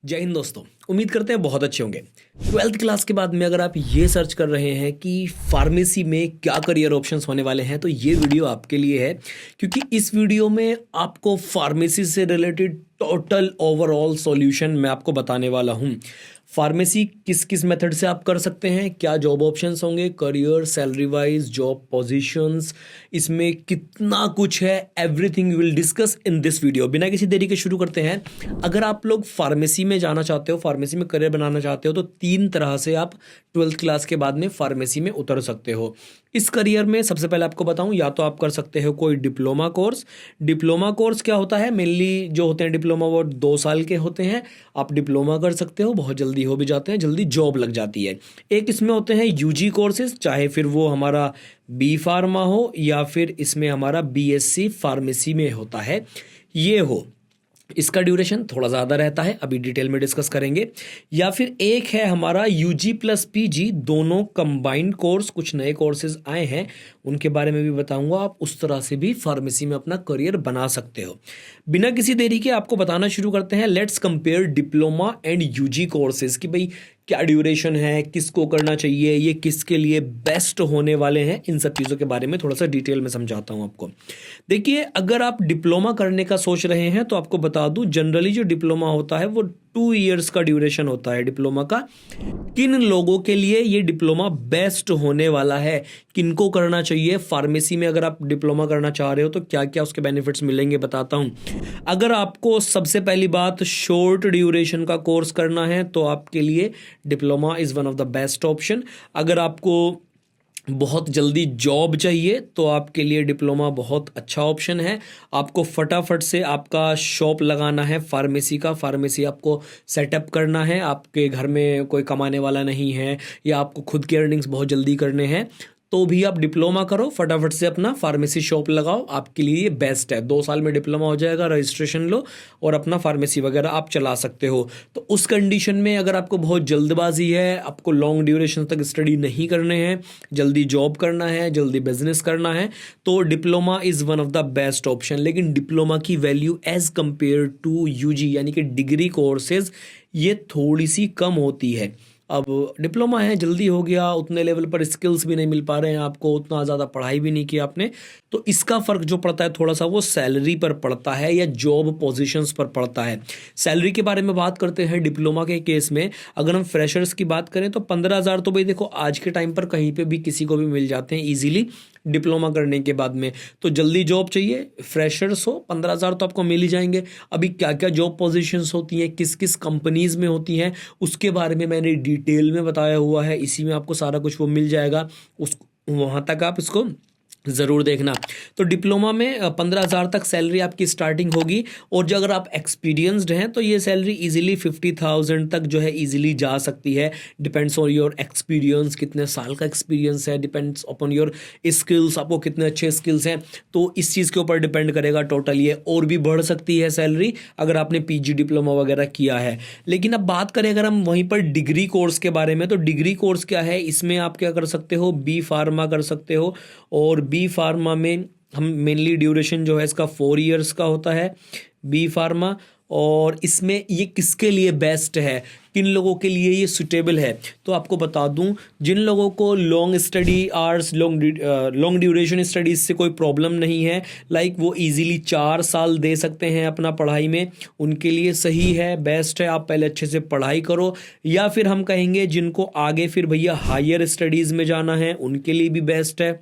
जय हिंद दोस्तों। उम्मीद करते हैं बहुत अच्छे होंगे। 12th क्लास के बाद में अगर आप ये सर्च कर रहे हैं कि फार्मेसी में क्या करियर ऑप्शंस होने वाले हैं तो ये वीडियो आपके लिए है, क्योंकि इस वीडियो में आपको फार्मेसी से रिलेटेड टोटल ओवरऑल सॉल्यूशन मैं आपको बताने वाला हूँ। फार्मेसी किस किस मेथड से आप कर सकते हैं, क्या जॉब ऑप्शंस होंगे, career, salary wise, job positions, इसमें कितना कुछ है, everything will discuss in this video. बिना किसी देरी के शुरू करते हैं। अगर आप लोग फार्मेसी में जाना चाहते हो, फार्मेसी में करियर बनाना चाहते हो, तो 3 तरह से आप 12th क्लास के बाद में फार्मेसी में उतर सकते हो। इस करियर में सबसे पहले आपको बताऊं, या तो आप कर सकते हो कोई डिप्लोमा कोर्स। डिप्लोमा कोर्स क्या होता है, मेनली जो होते हैं डिप्लोमा वो 2 साल के होते हैं। आप डिप्लोमा कर सकते हो, बहुत जल्दी हो भी जाते हैं, जल्दी जॉब लग जाती है। एक इसमें होते हैं यूजी कोर्सेज, चाहे फिर वो हमारा बी फार्मा हो या फिर इसमें हमारा बीएससी फार्मेसी में होता है ये हो। इसका ड्यूरेशन थोड़ा ज़्यादा रहता है, अभी डिटेल में डिस्कस करेंगे। या फिर एक है हमारा यूजी प्लस पीजी, दोनों कंबाइंड कोर्स, कुछ नए कोर्सेज आए हैं उनके बारे में भी बताऊंगा। आप उस तरह से भी फार्मेसी में अपना करियर बना सकते हो। बिना किसी देरी के आपको बताना शुरू करते हैं। Let's compare diploma and UG courses कि भाई क्या ड्यूरेशन है, किसको करना चाहिए, ये किसके लिए बेस्ट होने वाले हैं, इन सब चीज़ों के बारे में थोड़ा सा डिटेल में समझाता हूँ आपको। देखिए, अगर आप डिप्लोमा करने का सोच रहे हैं तो आपको बता दूं, जनरली जो डिप्लोमा होता है वो 2 इयर्स का ड्यूरेशन होता है डिप्लोमा का। किन लोगों के लिए ये डिप्लोमा बेस्ट होने वाला है, किनको करना चाहिए फार्मेसी में, अगर आप डिप्लोमा करना चाह रहे हो तो क्या क्या उसके बेनिफिट्स मिलेंगे बताता हूँ। अगर आपको सबसे पहली बात शॉर्ट ड्यूरेशन का कोर्स करना है तो आपके लिए diploma is one of the best option. अगर आपको बहुत जल्दी जॉब चाहिए तो आपके लिए डिप्लोमा बहुत अच्छा ऑप्शन है। आपको फटाफट से आपका शॉप लगाना है फार्मेसी का, फार्मेसी आपको सेटअप करना है, आपके घर में कोई कमाने वाला नहीं है या आपको खुद के अर्निंग्स बहुत जल्दी करने हैं, तो भी आप डिप्लोमा करो, फटाफट से अपना फार्मेसी शॉप लगाओ, आपके लिए ये बेस्ट है। 2 साल में डिप्लोमा हो जाएगा, रजिस्ट्रेशन लो और अपना फार्मेसी वगैरह आप चला सकते हो। तो उस कंडीशन में अगर आपको बहुत जल्दबाजी है, आपको लॉन्ग ड्यूरेशन तक स्टडी नहीं करने हैं, जल्दी जॉब करना है, जल्दी बिजनेस करना है, तो diploma is one of the best option. लेकिन डिप्लोमा की value as compare to UG यानी कि डिग्री कोर्सेज ये थोड़ी सी कम होती है। अब डिप्लोमा है, जल्दी हो गया, उतने लेवल पर स्किल्स भी नहीं मिल पा रहे हैं आपको, उतना ज़्यादा पढ़ाई भी नहीं किया आपने, तो इसका फ़र्क जो पड़ता है थोड़ा सा वो सैलरी पर पड़ता है या जॉब पोजीशंस पर पड़ता है। सैलरी के बारे में बात करते हैं डिप्लोमा के केस में, अगर हम फ्रेशर्स की बात करें तो 15,000 तो भाई देखो आज के टाइम पर कहीं पर भी किसी को भी मिल जाते हैं ईजिली डिप्लोमा करने के बाद में। तो जल्दी जॉब चाहिए, फ्रेशर्स हो, 15,000 तो आपको मिल ही जाएंगे। अभी क्या क्या जॉब पोजीशंस होती हैं, किस किस कंपनीज में होती हैं, उसके बारे में मैंने डिटेल में बताया हुआ है, इसी में आपको सारा कुछ वो मिल जाएगा, उस वहाँ तक आप इसको ज़रूर देखना। तो डिप्लोमा में 15,000 तक सैलरी आपकी स्टार्टिंग होगी, और जो अगर आप एक्सपीरियंस्ड हैं तो ये सैलरी इजीली 50,000 तक जो है इजीली जा सकती है। डिपेंड्स ऑन योर एक्सपीरियंस, कितने साल का एक्सपीरियंस है, डिपेंड्स अपॉन योर स्किल्स, आपको कितने अच्छे स्किल्स हैं, तो इस चीज़ के ऊपर डिपेंड करेगा टोटल। ये और भी बढ़ सकती है सैलरी अगर आपने पीजी डिप्लोमा वगैरह किया है। लेकिन अब बात करें अगर हम वहीं पर डिग्री कोर्स के बारे में, तो डिग्री कोर्स क्या है, इसमें आप क्या कर सकते हो, बी फार्मा कर सकते हो, और बी फार्मा में हम मेनली ड्यूरेशन जो है इसका 4 इयर्स का होता है बी फार्मा। और इसमें ये किसके लिए बेस्ट है, किन लोगों के लिए ये सुटेबल है, तो आपको बता दूं, जिन लोगों को long study hours, long duration studies से कोई प्रॉब्लम नहीं है, लाइक वो इजीली 4 साल दे सकते हैं अपना पढ़ाई में, उनके लिए सही है, बेस्ट है। आप पहले अच्छे से पढ़ाई करो। या फिर हम कहेंगे जिनको आगे फिर भैया हायर स्टडीज़ में जाना है उनके लिए भी बेस्ट है,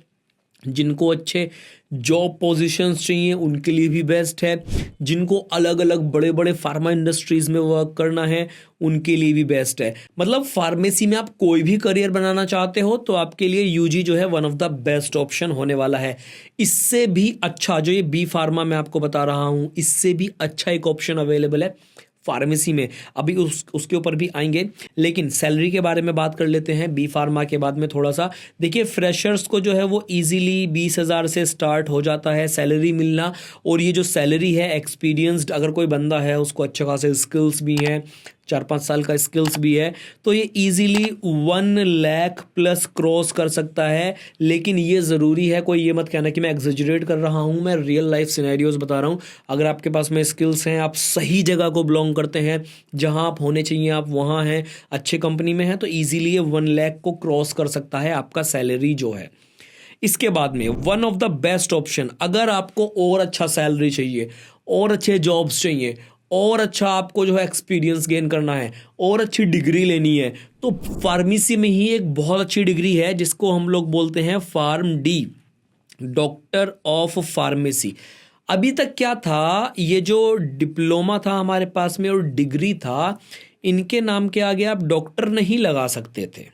जिनको अच्छे जॉब पोजीशंस चाहिए उनके लिए भी बेस्ट है, जिनको अलग अलग बड़े बड़े फार्मा इंडस्ट्रीज में वर्क करना है उनके लिए भी बेस्ट है। मतलब फार्मेसी में आप कोई भी करियर बनाना चाहते हो तो आपके लिए यूजी जो है one of the best option होने वाला है। इससे भी अच्छा जो ये बी फार्मा मैं आपको बता रहा हूँ, इससे भी अच्छा एक ऑप्शन अवेलेबल है फार्मेसी में, अभी उसके ऊपर भी आएंगे। लेकिन सैलरी के बारे में बात कर लेते हैं बी फार्मा के बाद में थोड़ा सा। देखिए, फ्रेशर्स को जो है वो इजीली 20,000 से स्टार्ट हो जाता है सैलरी मिलना, और ये जो सैलरी है एक्सपीरियंस्ड अगर कोई बंदा है, उसको अच्छे खासे स्किल्स भी हैं, 4-5 साल का स्किल्स भी है, तो ये इजीली 1 लाख प्लस क्रॉस कर सकता है। लेकिन ये ज़रूरी है, कोई ये मत कहना कि मैं एग्जेजरेट कर रहा हूँ, मैं रियल लाइफ सिनेरियोज बता रहा हूँ। अगर आपके पास में स्किल्स हैं, आप सही जगह को बिलोंग करते हैं, जहाँ आप होने चाहिए आप वहाँ हैं, अच्छे कंपनी में हैं, तो ईजिली ये 1 लाख को क्रॉस कर सकता है आपका सैलरी जो है। इसके बाद में one of the best option, अगर आपको और अच्छा सैलरी चाहिए, और अच्छे जॉब्स चाहिए, और अच्छा आपको जो है एक्सपीरियंस गेन करना है, और अच्छी डिग्री लेनी है, तो फार्मेसी में ही एक बहुत अच्छी डिग्री है जिसको हम लोग बोलते हैं pharm D, doctor of pharmacy. अभी तक क्या था, ये जो डिप्लोमा था हमारे पास में और डिग्री था, इनके नाम के आगे आप डॉक्टर नहीं लगा सकते थे।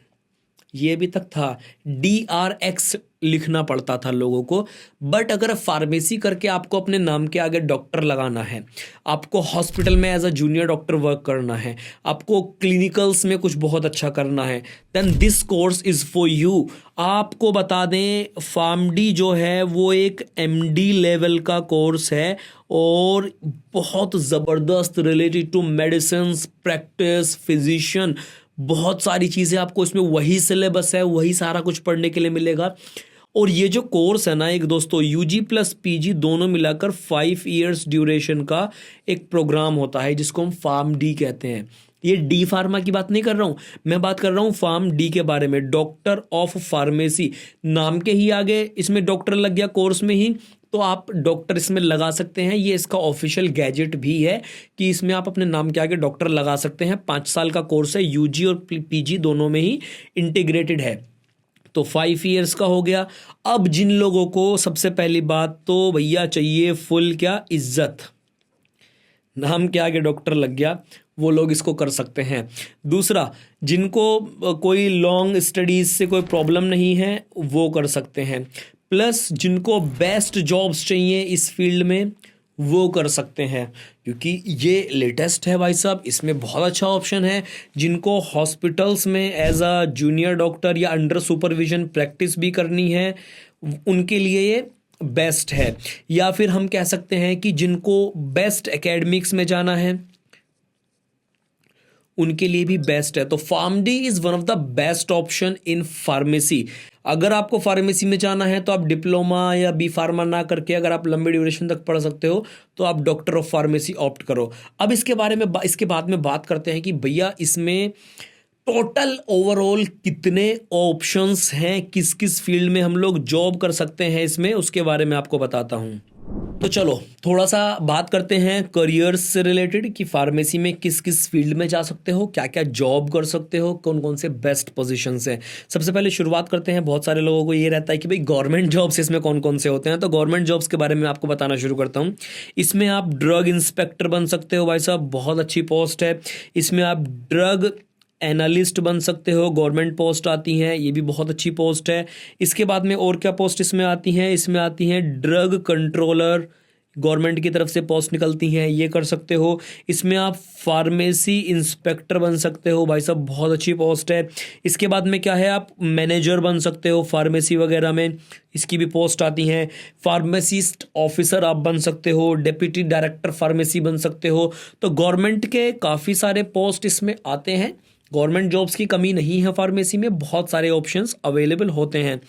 ये भी तक था, DRX लिखना पड़ता था लोगों को। बट अगर फार्मेसी करके आपको अपने नाम के आगे डॉक्टर लगाना है, आपको हॉस्पिटल में as a junior doctor work करना है, आपको क्लिनिकल्स में कुछ बहुत अच्छा करना है, then this course is for you. आपको बता दें, फार्मडी जो है वो एक MD लेवल का कोर्स है और बहुत ज़बरदस्त related to medicine practice, physician, बहुत सारी चीज़ें आपको इसमें, वही सिलेबस है, वही सारा कुछ पढ़ने के लिए मिलेगा। और ये जो कोर्स है ना एक दोस्तों, UG प्लस PG दोनों मिलाकर 5 इयर्स ड्यूरेशन का एक प्रोग्राम होता है जिसको हम फार्म डी कहते हैं। ये डी फार्मा की बात नहीं कर रहा हूँ, मैं बात कर रहा हूँ फार्म डी के बारे में, डॉक्टर ऑफ फार्मेसी। नाम के ही आगे इसमें डॉक्टर लग गया कोर्स में ही, तो आप डॉक्टर इसमें लगा सकते हैं। ये इसका ऑफिशियल गैजेट भी है कि इसमें आप अपने नाम के आगे डॉक्टर लगा सकते हैं। 5 साल का कोर्स है, UG और PG दोनों में ही इंटीग्रेटेड है, तो 5 इयर्स का हो गया। अब जिन लोगों को सबसे पहली बात तो भैया चाहिए फुल क्या, इज्जत, नाम के आगे डॉक्टर लग गया, वो लोग इसको कर सकते हैं। दूसरा, जिनको कोई लॉन्ग स्टडीज से कोई प्रॉब्लम नहीं है वो कर सकते हैं। प्लस जिनको बेस्ट जॉब्स चाहिए इस फील्ड में वो कर सकते हैं, क्योंकि ये लेटेस्ट है भाई साहब, इसमें बहुत अच्छा ऑप्शन है। जिनको हॉस्पिटल्स में एज अ जूनियर डॉक्टर या अंडर सुपरविजन प्रैक्टिस भी करनी है, उनके लिए ये बेस्ट है। या फिर हम कह सकते हैं कि जिनको बेस्ट एकेडमिक्स में जाना है उनके लिए भी बेस्ट है। तो PharmD is one of the best option in pharmacy. अगर आपको फार्मेसी में जाना है तो आप डिप्लोमा या बी फार्मा ना करके अगर आप लंबे ड्यूरेशन तक पढ़ सकते हो तो आप डॉक्टर ऑफ फार्मेसी ऑप्ट करो। अब इसके बारे में इसके बाद में बात करते हैं कि भैया इसमें टोटल ओवरऑल कितने ऑप्शंस हैं, किस किस फील्ड में हम लोग जॉब कर सकते हैं इसमें, उसके बारे में आपको बताता हूं। तो चलो थोड़ा सा बात करते हैं करियर्स से रिलेटेड कि फार्मेसी में किस किस फील्ड में जा सकते हो, क्या क्या जॉब कर सकते हो, कौन कौन से बेस्ट पोजीशंस हैं। सबसे पहले शुरुआत करते हैं, बहुत सारे लोगों को ये रहता है कि भाई गवर्नमेंट जॉब्स इसमें कौन कौन से होते हैं, तो गवर्नमेंट जॉब्स के बारे में आपको बताना शुरू करता हूँ। इसमें आप ड्रग इंस्पेक्टर बन सकते हो भाई साहब, बहुत अच्छी पोस्ट है। इसमें आप ड्रग एनालिस्ट बन सकते हो, गवर्नमेंट पोस्ट आती हैं, ये भी बहुत अच्छी पोस्ट है। इसके बाद में और क्या पोस्ट इसमें आती हैं, इसमें आती हैं ड्रग कंट्रोलर, गवर्नमेंट की तरफ से पोस्ट निकलती हैं, ये कर सकते हो। इसमें आप फार्मेसी इंस्पेक्टर बन सकते हो भाई साहब, बहुत अच्छी पोस्ट है। इसके बाद में क्या है, आप मैनेजर बन सकते हो फार्मेसी वगैरह में, इसकी भी पोस्ट आती हैं। फार्मासिस्ट ऑफिसर आप बन सकते हो, डिप्टी डायरेक्टर फार्मेसी बन सकते हो। तो गवर्नमेंट के काफ़ी सारे पोस्ट इसमें आते हैं, गवर्नमेंट जॉब्स की कमी नहीं है फार्मेसी में, बहुत सारे ऑप्शंस अवेलेबल होते हैं।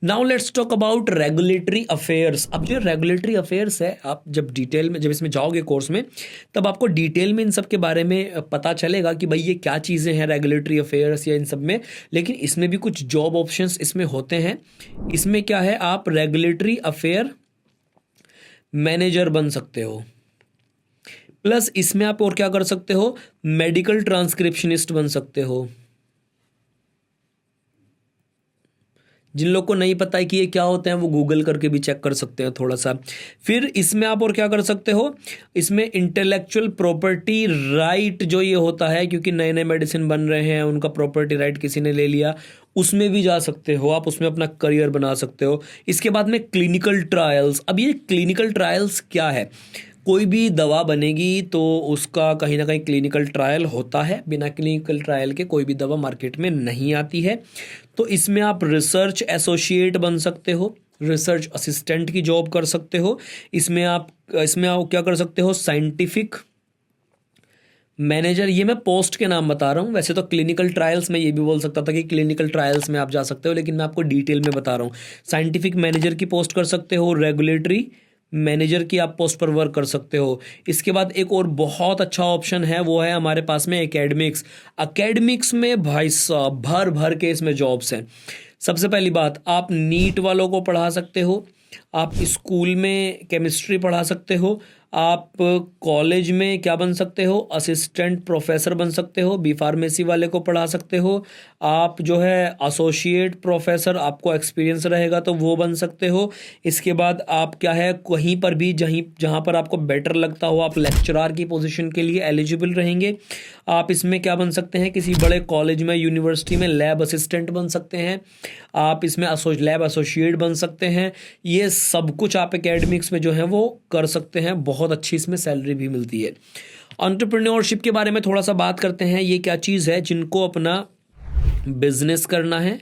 Now let's talk about regulatory affairs. अब जो रेगुलेटरी अफेयर्स है, आप जब डिटेल में जब इसमें जाओगे कोर्स में, तब आपको डिटेल में इन सब के बारे में पता चलेगा कि भाई ये क्या चीज़ें हैं रेगुलेटरी अफेयर्स या इन सब में। लेकिन इसमें भी कुछ जॉब ऑप्शंस इसमें होते हैं। इसमें क्या है, आप रेगुलेटरी अफेयर मैनेजर बन सकते हो। प्लस इसमें आप और क्या कर सकते हो, मेडिकल ट्रांसक्रिप्शनिस्ट बन सकते हो। जिन लोग को नहीं पता है कि ये क्या होते हैं वो गूगल करके भी चेक कर सकते हैं थोड़ा सा। फिर इसमें आप और क्या कर सकते हो, इसमें इंटेलेक्चुअल प्रॉपर्टी राइट जो ये होता है, क्योंकि नए नए मेडिसिन बन रहे हैं, उनका प्रॉपर्टी राइट किसी ने ले लिया, उसमें भी जा सकते हो आप, उसमें अपना करियर बना सकते हो। इसके बाद में क्लिनिकल ट्रायल्स। अब ये क्लिनिकल ट्रायल्स क्या है, कोई भी दवा बनेगी तो उसका कहीं ना कहीं क्लिनिकल ट्रायल होता है, बिना क्लिनिकल ट्रायल के कोई भी दवा मार्केट में नहीं आती है। तो इसमें आप रिसर्च एसोसिएट बन सकते हो, रिसर्च असिस्टेंट की जॉब कर सकते हो। इसमें आप क्या कर सकते हो, साइंटिफिक मैनेजर, ये मैं पोस्ट के नाम बता रहा हूँ। वैसे तो क्लिनिकल ट्रायल्स में ये भी बोल सकता था कि क्लिनिकल ट्रायल्स में आप जा सकते हो, लेकिन मैं आपको डिटेल में बता रहा हूँ। साइंटिफिक मैनेजर की पोस्ट कर सकते हो, रेगुलेटरी मैनेजर की आप पोस्ट पर वर्क कर सकते हो। इसके बाद एक और बहुत अच्छा ऑप्शन है, वो है हमारे पास में एकेडमिक्स। एकेडमिक्स में भाई साहब भर भर के इसमें जॉब्स हैं। सबसे पहली बात, आप नीट वालों को पढ़ा सकते हो, आप स्कूल में केमिस्ट्री पढ़ा सकते हो, आप कॉलेज में क्या बन सकते हो, असिस्टेंट प्रोफेसर बन सकते हो, बी फार्मेसी वाले को पढ़ा सकते हो, आप जो है एसोसिएट प्रोफेसर, आपको एक्सपीरियंस रहेगा तो वो बन सकते हो। इसके बाद आप क्या है, कहीं पर भी जहाँ पर आपको बेटर लगता हो आप लेक्चरार की पोजीशन के लिए एलिजिबल रहेंगे। आप इसमें क्या बन सकते हैं, किसी बड़े कॉलेज में, यूनिवर्सिटी में लैब असिस्टेंट बन सकते हैं, आप इसमें लैब एसोसिएट बन सकते हैं। ये सब कुछ आप एकेडमिक्स में जो है वो कर सकते हैं। बहुत अच्छी इसमें सैलरी भी मिलती है। एंटरप्रेन्योरशिप के बारे में थोड़ा सा बात करते हैं। ये क्या चीज़ है, जिनको अपना बिजनेस करना है,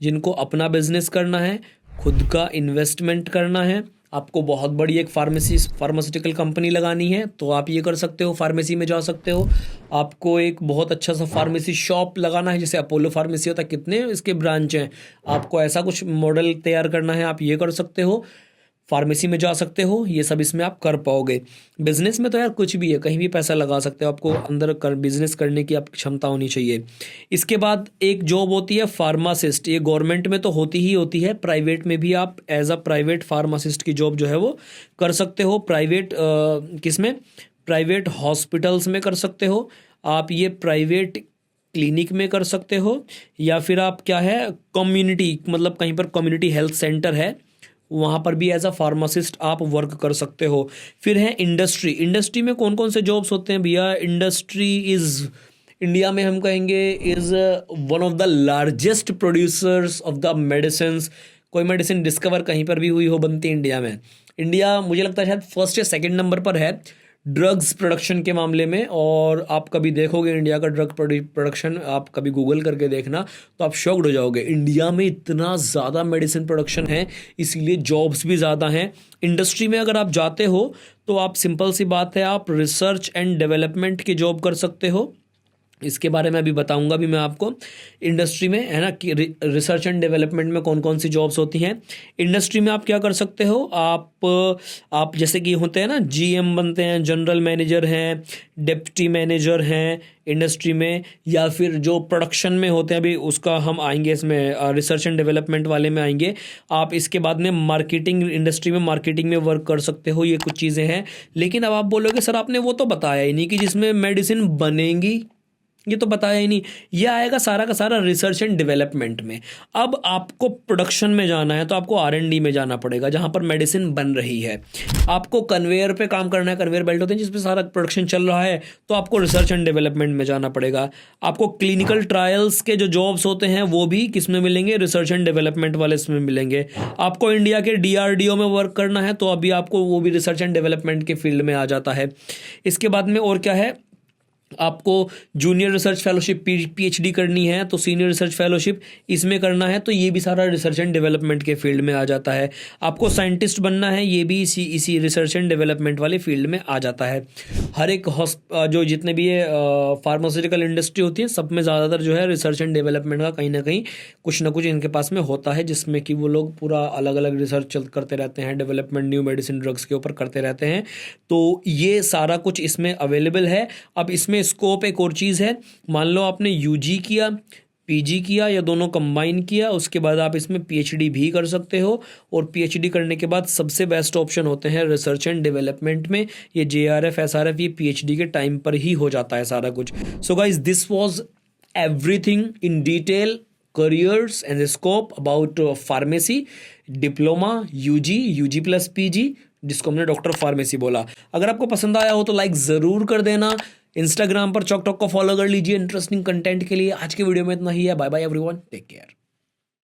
जिनको अपना बिजनेस करना है, खुद का इन्वेस्टमेंट करना है, आपको बहुत बड़ी एक फार्मास्यूटिकल कंपनी लगानी है तो आप ये कर सकते हो, फार्मेसी में जा सकते हो। आपको एक बहुत अच्छा सा फार्मेसी शॉप लगाना है, जैसे अपोलो फार्मेसी होता है, कितने इसके ब्रांच हैं, आपको ऐसा कुछ मॉडल तैयार करना है, आप ये कर सकते हो। फार्मेसी में जा सकते हो, ये सब इसमें आप कर पाओगे। बिजनेस में तो यार कुछ भी है, कहीं भी पैसा लगा सकते हो, आपको अंदर बिजनेस करने की आपकी क्षमता होनी चाहिए। इसके बाद एक जॉब होती है फार्मासिस्ट। ये गवर्नमेंट में तो होती ही होती है, प्राइवेट में भी आप एज अ प्राइवेट फार्मासिस्ट की जॉब जो है वो कर सकते हो। प्राइवेट किसमें, प्राइवेट हॉस्पिटल्स में कर सकते हो आप, ये प्राइवेट क्लिनिक में कर सकते हो, या फिर आप क्या है कम्युनिटी, मतलब कहीं पर कम्युनिटी हेल्थ सेंटर है वहाँ पर भी एज अ फार्मासिस्ट आप वर्क कर सकते हो। फिर है इंडस्ट्री। इंडस्ट्री में कौन कौन से जॉब्स होते हैं भैया, इंडस्ट्री इज़, इंडिया में हम कहेंगे is one of the largest producers of the medicines. कोई मेडिसिन डिस्कवर कहीं पर भी हुई हो, बनती है इंडिया में। इंडिया मुझे लगता है शायद फर्स्ट या सेकंड नंबर पर है ड्रग्स प्रोडक्शन के मामले में। और आप कभी देखोगे इंडिया का ड्रग प्रोडक्शन, आप कभी गूगल करके देखना तो आप शॉक्ड हो जाओगे। इंडिया में इतना ज़्यादा मेडिसिन प्रोडक्शन है, इसीलिए जॉब्स भी ज़्यादा हैं। इंडस्ट्री में अगर आप जाते हो तो आप, सिंपल सी बात है, आप रिसर्च एंड डेवलपमेंट की जॉब कर सकते हो। इसके बारे में अभी बताऊंगा भी मैं आपको। इंडस्ट्री में है ना कि रिसर्च एंड डेवलपमेंट में कौन कौन सी जॉब्स होती हैं। इंडस्ट्री में आप क्या कर सकते हो, आप जैसे कि होते हैं ना जीएम बनते हैं, जनरल मैनेजर हैं, डिप्टी मैनेजर हैं इंडस्ट्री में, या फिर जो प्रोडक्शन में होते हैं, अभी उसका हम आएंगे, इसमें रिसर्च एंड डेवलपमेंट वाले में आएंगे। आप इसके बाद में मार्केटिंग, इंडस्ट्री में मार्केटिंग में वर्क कर सकते हो। ये कुछ चीज़ें हैं। लेकिन अब आप बोलोगे सर आपने वो तो बताया ही नहीं कि जिसमें मेडिसिन बनेंगी, ये तो बताया ही नहीं। ये आएगा सारा का सारा रिसर्च एंड डेवलपमेंट में। अब आपको प्रोडक्शन में जाना है तो आपको R&D में जाना पड़ेगा, जहाँ पर मेडिसिन बन रही है। आपको कन्वेयर पे काम करना है, कन्वेयर बेल्ट होते हैं जिस पे सारा प्रोडक्शन चल रहा है, तो आपको रिसर्च एंड डेवलपमेंट में जाना पड़ेगा। आपको क्लिनिकल ट्रायल्स के जो जॉब्स होते हैं वो भी किस में मिलेंगे, रिसर्च एंड डेवलपमेंट वाले इसमें मिलेंगे। आपको इंडिया के DRDO में वर्क करना है तो अभी आपको वो भी रिसर्च एंड डेवलपमेंट के फील्ड में आ जाता है। इसके बाद में और क्या है, आपको जूनियर रिसर्च फेलोशिप PhD करनी है तो सीनियर रिसर्च फेलोशिप इसमें करना है, तो ये भी सारा रिसर्च एंड डेवलपमेंट के फील्ड में आ जाता है। आपको साइंटिस्ट बनना है, ये भी इसी रिसर्च एंड डेवलपमेंट वाले फील्ड में आ जाता है। हर एक जो जितने भी ये फार्मास्यूटिकल इंडस्ट्री होती है सब में ज़्यादातर जो है रिसर्च एंड डेवलपमेंट का कहीं ना कहीं कुछ ना कुछ इनके पास में होता है, जिसमें कि वो लोग पूरा अलग अलग रिसर्च करते रहते हैं, डेवलपमेंट न्यू मेडिसिन ड्रग्स के ऊपर करते रहते हैं। तो ये सारा कुछ इसमें अवेलेबल है। अब इसमें स्कोप एक और चीज़ है, मान लो आपने UG किया, PG किया या दोनों कंबाइन किया, उसके बाद आप इसमें PhD भी कर सकते हो। और PhD करने के बाद सबसे बेस्ट ऑप्शन होते हैं रिसर्च एंड डेवलपमेंट में। ये JRF SRF ये PhD के टाइम पर ही हो जाता है सारा कुछ। So guys, this was everything in detail, careers and scope about pharmacy, diploma, UG plus PG, जिसको हमने डॉक्टर फार्मेसी बोला। अगर आपको पसंद आया हो तो लाइक ज़रूर कर देना। इंस्टाग्राम पर चॉक टॉक को फॉलो कर लीजिए इंटरेस्टिंग कंटेंट के लिए। आज के वीडियो में इतना ही है। Bye bye everyone, take care.